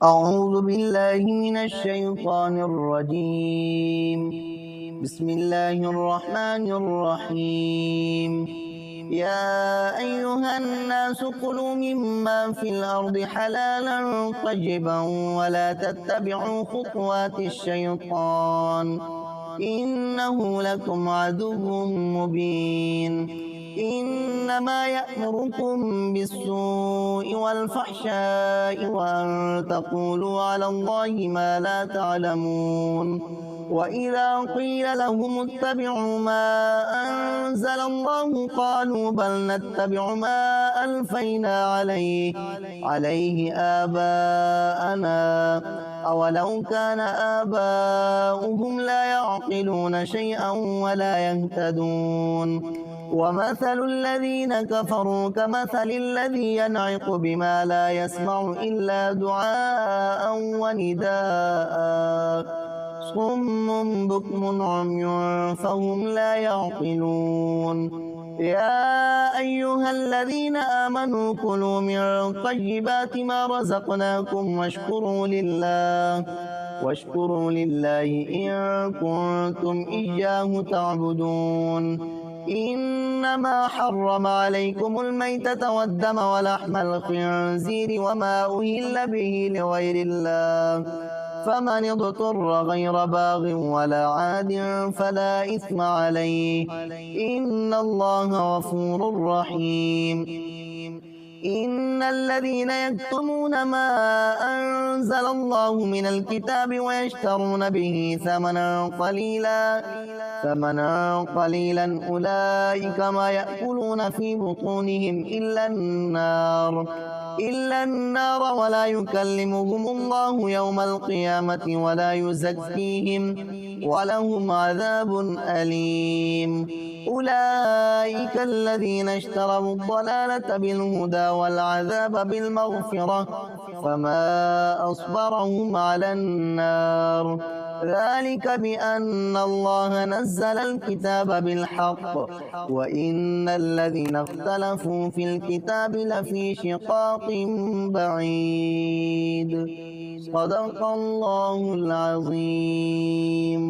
أعوذ بالله من الشيطان الرجيم. بسم الله الرحمن الرحيم. يا أيها الناس كلوا مما في الأرض حلالا طيبا ولا تتبعوا خطوات الشيطان إنه لكم عدو مبين. إنما يأمركم بالسوء والفحشاء وأن تقولوا على الله ما لا تعلمون. وإذا قيل لهم اتبعوا ما أنزل الله قالوا بل نتبع ما ألفينا عليه آباءنا أولو كان آباؤهم لا يعقلون شيئا ولا يهتدون. ومثل الذين كفروا كمثل الذي ينعق بما لا يسمع إلا دعاء ونداء صم بكم عمي فهم لا يعقلون. يا أيها الذين آمنوا كلوا من طيبات ما رزقناكم واشكروا لله إن كنتم إياه تعبدون. إنما حرم عليكم الميتة والدم ولحم الخنزير وما أهل به لغير الله فمن اضطر غير باغ ولا عاد فلا إثم عليه إن الله غفور رحيم. إن الذين يكتمون ما أنزل الله من الكتاب ويشترون به ثمنا قليلا أولئك ما يأكلون في بطونهم إلا النار ولا يكلمهم الله يوم القيامة ولا يزكيهم ولهم عذاب أليم. أولئك الذين اشتروا الضلالة بالهدى والعذاب بالمغفرة فما أصبرهم على النار ذلك بأن الله نزل الكتاب بالحق وإن الذين اختلفوا في الكتاب لفي شقاق بعيد. صدق الله العظيم.